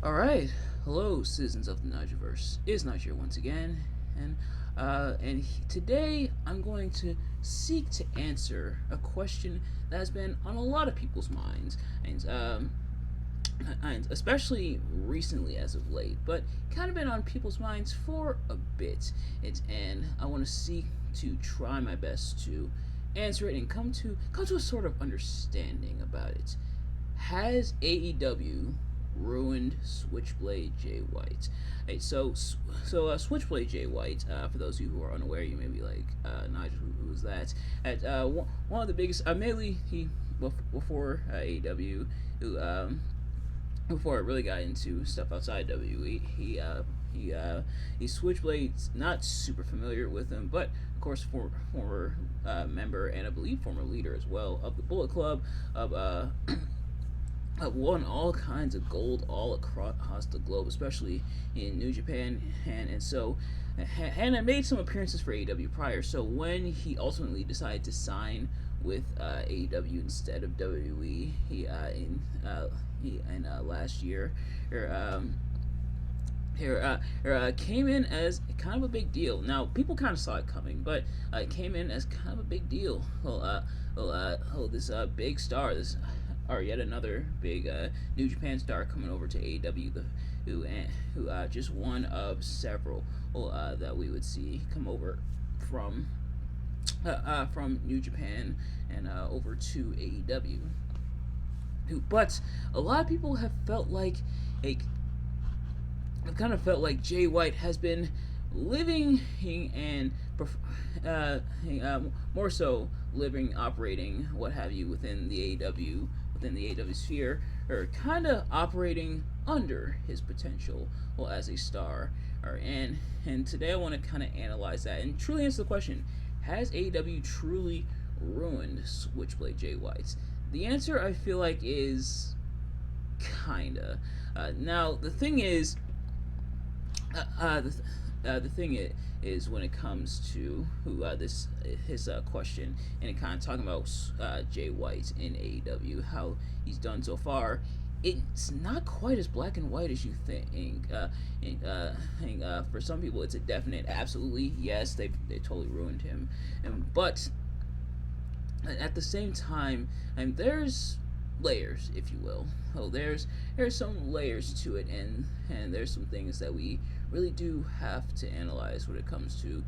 Alright, hello citizens of the Nigelverse. It's Niger once again, and today I'm going to seek to answer a question that has been on a lot of people's minds, and especially recently as of late, but kind of been on people's minds for a bit. And I want to seek to try my best to answer it and come to a sort of understanding about it. Has AEW ruined Switchblade Jay White? Hey, Switchblade Jay White. For those of you who are unaware, you may be like, Nigel, who was that? One of the biggest, mainly he before AEW, who before I really got into stuff outside WWE, he Switchblade's not super familiar with him, but of course former member and I believe former leader as well of the Bullet Club of won all kinds of gold all across the globe, especially in New Japan, and I made some appearances for AEW prior. So when he ultimately decided to sign with AEW instead of WWE, he in last year, or came in as kind of a big deal. Now, people kind of saw it coming, but it came in as kind of a big deal. This big star, this or yet another big New Japan star coming over to AEW, who just one of several that we would see come over from New Japan and over to AEW. But a lot of people have felt like I've kind of felt like Jay White has been living and more so living, operating, what have you, within the AEW sphere, or kind of operating under his potential, well, as a star. And today I want to kind of analyze that and truly answer the question: has AEW truly ruined Switchblade Jay White? The answer, I feel like, is kinda. Now the thing is, the thing is when it comes to his question, and it kind of talking about Jay White in AEW, how he's done so far. It's not quite as black and white as you think. For some people, it's a definite, absolutely yes. They totally ruined him, but at the same time, there's layers, if you will. Oh, there's some layers to it, and there's some things that we really do have to analyze when it comes to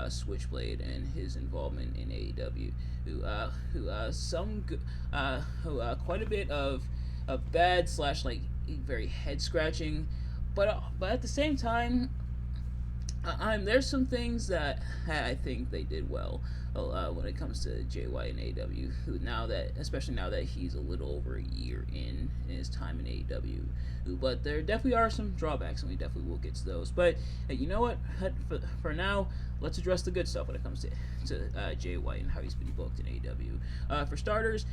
Switchblade and his involvement in AEW. Quite a bit of bad slash like very head scratching, but at the same time, there's some things that I think they did well when it comes to Jay White and AEW. Especially now that he's a little over a year in his time in AEW, but there definitely are some drawbacks, and we definitely will get to those. But you know what? For now, let's address the good stuff when it comes to Jay White and how he's been booked in AEW. For starters,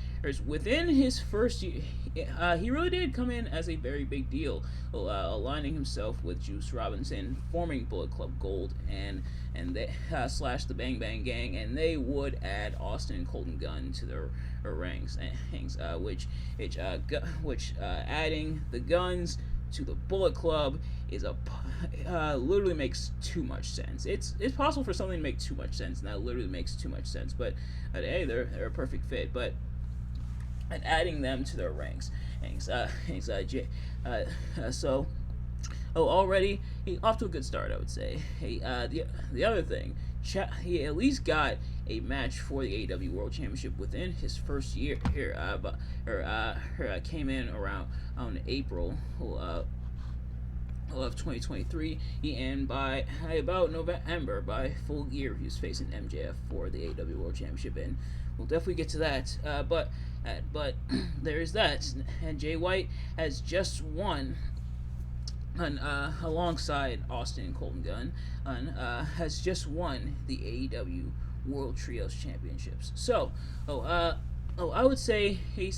within his first year, he really did come in as a very big deal, aligning himself with Juice Robinson, forming Bullet Club Gold, and they slash the Bang Bang Gang, and they would add Austin and Colton Gunn to their ranks, which adding the Guns to the Bullet Club is literally makes too much sense. It's possible for something to make too much sense, and that literally makes too much sense. But hey, they're a perfect fit. But and adding them to their ranks, so. Oh, already he off to a good start, I would say. Hey, the other thing, he at least got a match for the AEW World Championship within his first year here. Came in around April of 2023, and by about November, by full year, he was facing MJF for the AEW World Championship, and we'll definitely get to that. But there is that, and Jay White has just won. Alongside Austin and Colton Gunn, has just won the AEW World Trios Championships. So, I would say there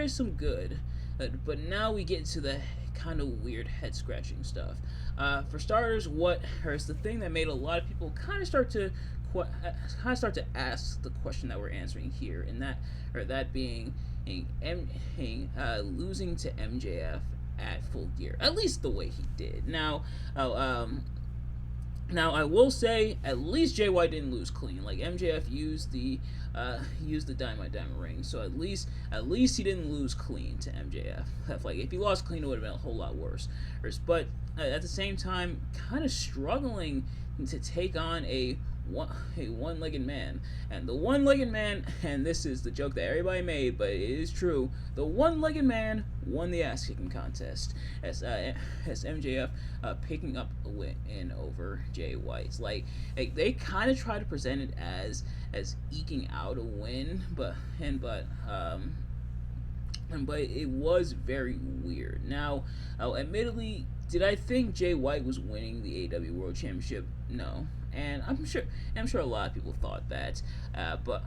is some good, but now we get into the kind of weird head scratching stuff. For starters, here's the thing that made a lot of people kind of start to ask the question that we're answering here, and that being losing to MJF at Full Gear, at least the way he did. Uh, um, now I will say, at least Jay White didn't lose clean. Like MJF used the Dynamite Diamond ring, so at least he didn't lose clean to MJF. Like if he lost clean, it would have been a whole lot worse. But at the same time, kind of struggling to take on a one-legged man, and the one-legged man, and this is the joke that everybody made, but it is true. The one-legged man won the ass-kicking contest as MJF picking up a win over Jay White. Like they kind of try to present it as eking out a win, but it was very weird. Now, admittedly, did I think Jay White was winning the AEW World Championship? No, and I'm sure a lot of people thought that, but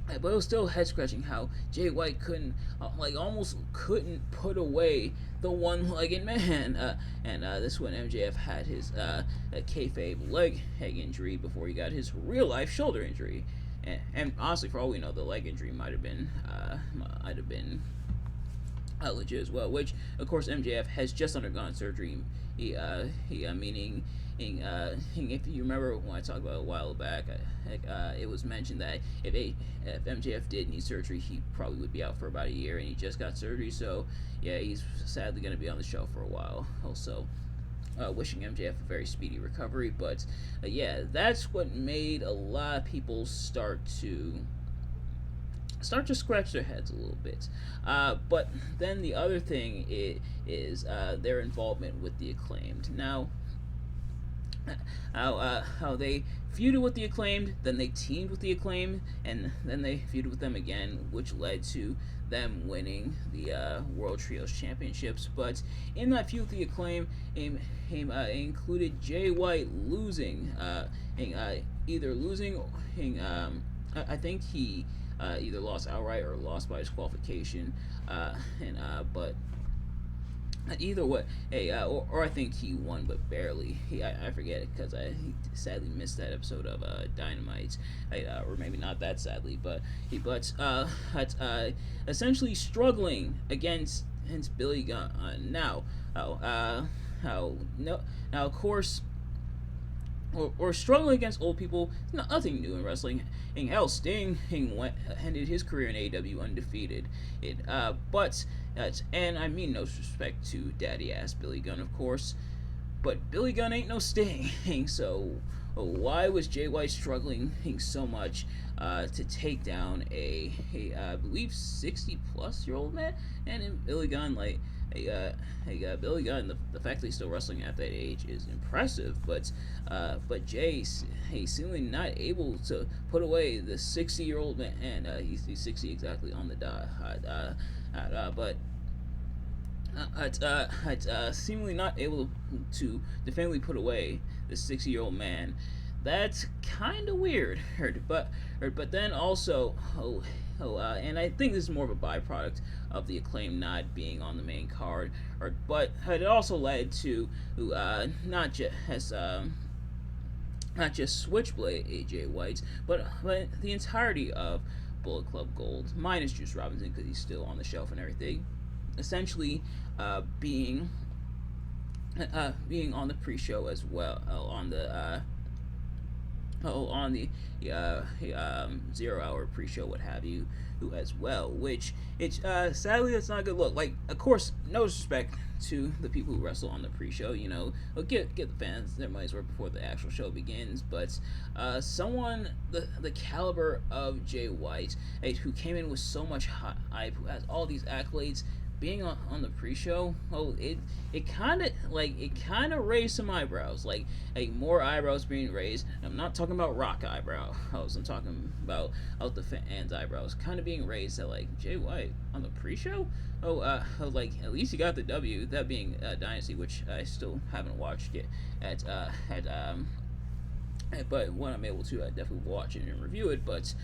it was still head scratching how Jay White couldn't, almost couldn't put away the one-legged man. And this when MJF had his kayfabe leg injury before he got his real-life shoulder injury. And honestly, for all we know, the leg injury might have been legit as well. Which, of course, MJF has just undergone surgery. Meaning, if you remember when I talked about it a while back, it was mentioned that if MJF did need surgery, he probably would be out for about a year, and he just got surgery. So yeah, he's sadly going to be on the show for a while. Also, wishing MJF a very speedy recovery. But yeah, that's what made a lot of people start to scratch their heads a little bit. But then the other thing is their involvement with the Acclaimed. Now, how they feuded with the Acclaimed, then they teamed with the Acclaimed, and then they feuded with them again, which led to them winning the World Trios Championships. But in that feud with the Acclaim, included Jay White losing, either losing, I think he either lost outright or lost by disqualification, but either way, or I think he won but barely. I forget it because he sadly missed that episode of Dynamite, or maybe not that sadly, but essentially struggling against Billy Gunn. Now, of course. Or struggling against old people, nothing new in wrestling. And hell, Sting ended his career in AEW undefeated. And I mean no disrespect to daddy ass Billy Gunn, of course, but Billy Gunn ain't no Sting. So why was Jay White struggling so much to take down I believe 60-plus-year-old man? And Billy Gunn, Billy Gunn, the fact that he's still wrestling at that age is impressive, but Jay, seemingly not able to put away the 60-year-old man, and he's 60 exactly on the dot, seemingly not able to definitively put away the 60-year-old man. That's kind of weird, but then also, and I think this is more of a byproduct of the Acclaim not being on the main card, but it also led to not just Switchblade AJ White, but the entirety of Bullet Club Gold, minus Juice Robinson because he's still on the shelf and everything, essentially being on the pre-show as well, on the 0 hour pre-show, what have you, as well, which sadly that's not a good look. Like, of course, no disrespect to the people who wrestle on the pre-show, get the fans their money's worth before the actual show begins, but someone the caliber of Jay White, who came in with so much hype, who has all these accolades, being on the pre-show, it kind of raised some eyebrows, like more eyebrows being raised. I'm not talking about rock eyebrows. I'm talking about the fans' eyebrows kind of being raised at Jay White on the pre-show. At least he got the W. That being Dynasty, which I still haven't watched yet. But when I'm able to, I definitely will watch it and review it. But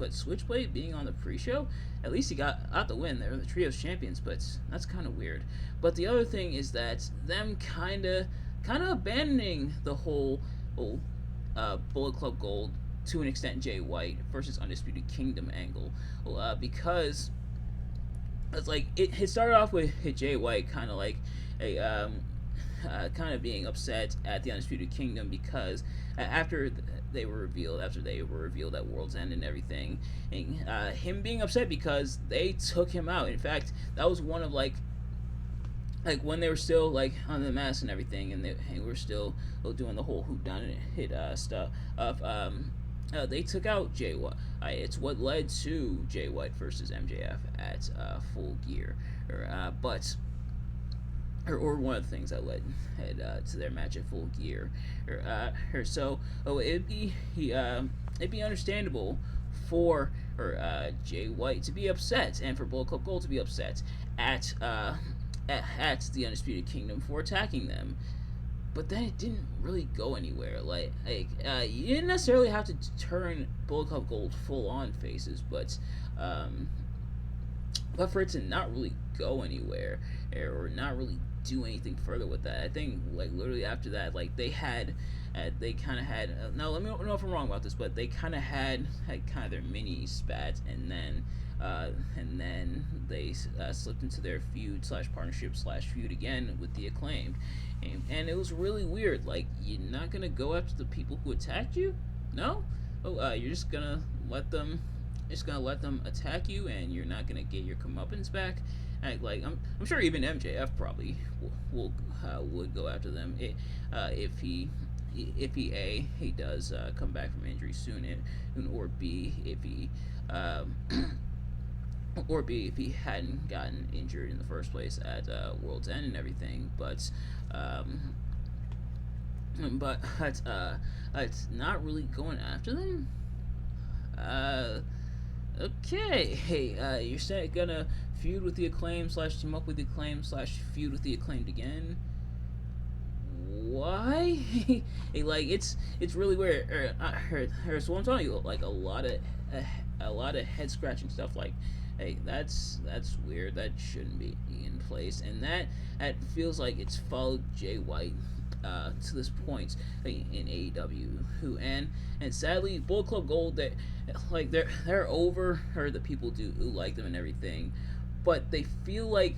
Switchblade being on the pre-show, at least he got out the win. They're the Trios champions, but that's kind of weird. But the other thing is that them kind of abandoning the whole Bullet Club Gold, to an extent, Jay White versus Undisputed Kingdom angle, because it's like it started off with Jay White kind of like a kind of being upset at the Undisputed Kingdom because after they were revealed at World's End and everything, and him being upset because they took him out. In fact, that was one of like when they were still like on the mask and everything, and they were still doing the whole whodunit hit stuff of they took out Jay White. It's what led to Jay White versus MJF at Full Gear, but or one of the things that led to their match at Full Gear, so it'd be understandable for Jay White to be upset and for Bullet Club Gold to be upset at the Undisputed Kingdom for attacking them. But then it didn't really go anywhere. You didn't necessarily have to turn Bullet Club Gold full on faces, but for it to not really go anywhere or not really do anything further with that, I think like literally after that, like they kind of had. Now let me know if I'm wrong about this, but they kind of had kind of their mini spat, and then they slipped into their feud slash partnership slash feud again with the Acclaimed, and it was really weird. Like you're not gonna go after the people who attacked you, no? You're just gonna let them. Just gonna let them attack you, and you're not gonna get your comeuppance back. Like I'm sure even MJF probably would go after them if he does come back from injury soon, or B if he hadn't gotten injured in the first place at World's End and everything. But it's not really going after them. Okay, hey, you're gonna feud with the Acclaim slash team up with the Acclaim slash feud with the Acclaimed again. Why? Hey, like it's really weird. So I'm telling you, like a lot of head scratching stuff. Like, hey, that's weird. That shouldn't be in place, and that feels like it's followed Jay White to this point in AEW. And sadly, Bullet Club Gold, they're over, or the people who like them and everything, but they feel like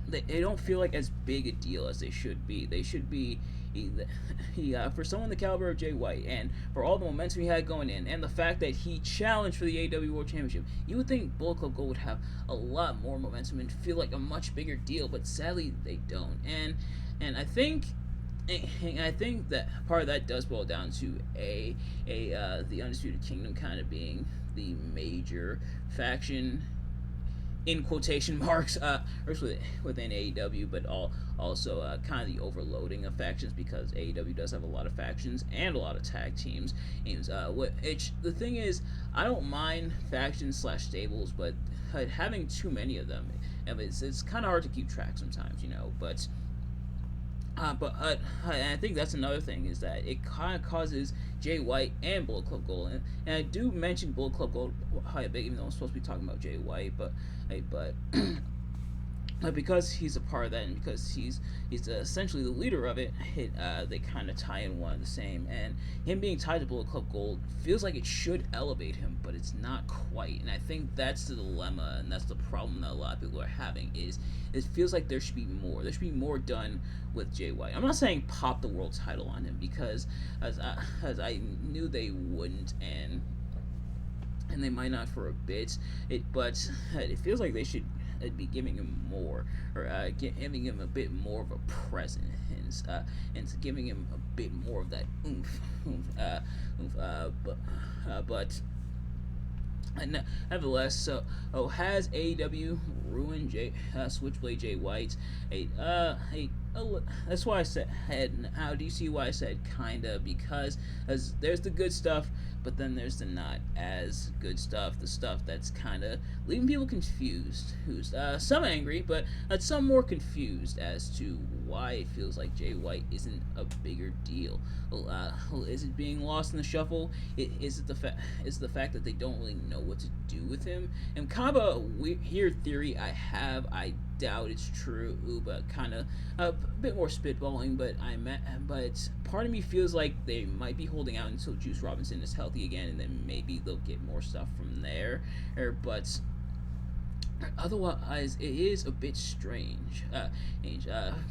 they don't feel like as big a deal as they should be. They should be. For someone the caliber of Jay White, and for all the momentum he had going in, and the fact that he challenged for the AEW World Championship, you would think Bullet Club Gold would have a lot more momentum and feel like a much bigger deal, but sadly they don't. And I think that part of that does boil down to the Undisputed Kingdom kind of being the major faction in quotation marks, within AEW, but also kind of the overloading of factions, because AEW does have a lot of factions and a lot of tag teams. The thing is, I don't mind factions slash stables, but having too many of them, it's kind of hard to keep track sometimes, But I think that's another thing, is that it kind of causes Jay White and Bullet Club Gold, and I do mention Bullet Club Gold even though I'm supposed to be talking about Jay White, but because he's a part of that, and because he's essentially the leader of it, they kind of tie in one and the same. And him being tied to Bullet Club Gold feels like it should elevate him, but it's not quite. And I think that's the dilemma, and that's the problem that a lot of people are having. Is it feels like there should be more. There should be more done with Jay White. I'm not saying pop the world title on him, because as I knew they wouldn't, and they might not for a bit. But it feels like they should be giving him more, or giving him a bit more of a presence, and giving him a bit more of that oomph. But nevertheless, has AEW ruined Switchblade Jay White? That's why I said. How do you see why I said kinda? Because there's the good stuff, but then there's the not as good stuff. The stuff that's kind of leaving people confused. Who's some angry, but some more confused as to why it feels like Jay White isn't a bigger deal. Is it being lost in the shuffle? Is the fact that they don't really know what to do with him? And kind of a weird theory I have. I doubt it's true, but kind of a bit more spitballing. But part of me feels like they might be holding out until Juice Robinson is healthy again, and then maybe they'll get more stuff from there. But Otherwise, it is a bit strange.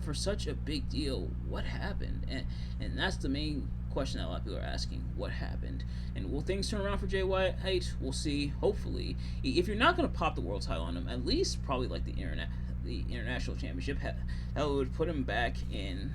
For such a big deal, what happened? And that's the main question that a lot of people are asking. What happened? And will things turn around for Jay White? We'll see. Hopefully, if you're not gonna pop the world title on him, at least probably like the international championship. That would put him back in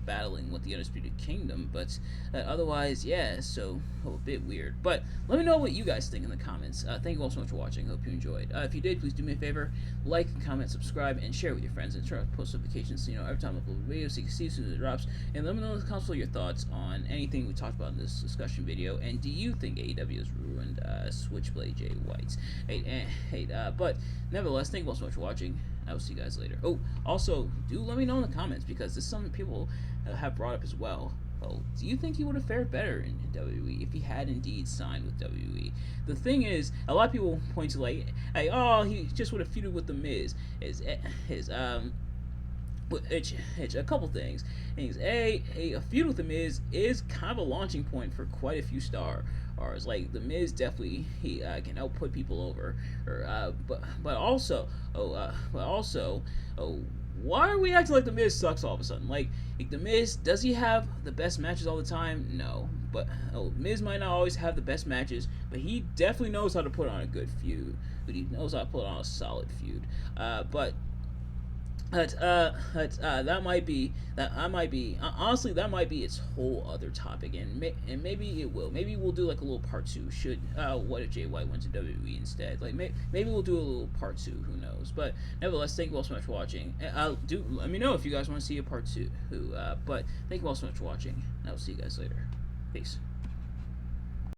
battling with the Undisputed Kingdom. But otherwise, yeah, so a bit weird. But let me know what you guys think in the comments. Thank you all so much for watching. Hope you enjoyed. If you did, please do me a favor, like, comment, subscribe, and share with your friends. And turn on post notifications so you know every time I upload a video so you can see as soon as it drops. And let me know in the comments your thoughts on anything we talked about in this discussion video. And do you think AEW has ruined Switchblade Jay White? But nevertheless, thank you all so much for watching. I will see you guys later. Oh, also, do let me know in the comments because this is something people have brought up as well. Oh, do you think he would have fared better in WWE if he had indeed signed with WWE? The thing is, a lot of people point to like, oh, he just would have feuded with the Miz. It's a couple things. A feud with the Miz is kind of a launching point for quite a few stars. Like the Miz definitely he can output people over, but also why are we acting like the Miz sucks all of a sudden? Like the Miz, does he have the best matches all the time? No, but Miz might not always have the best matches, but he definitely knows how to put on a good feud. But he knows how to put on a solid feud. That might be honestly that might be its whole other topic, and maybe it will. Maybe we'll do like a little part two. Should what if Jay White went to WWE instead? Like maybe we'll do a little part two. Who knows? But nevertheless, thank you all so much for watching. Let me know if you guys want to see a part two. But thank you all so much for watching. And I will see you guys later. Peace.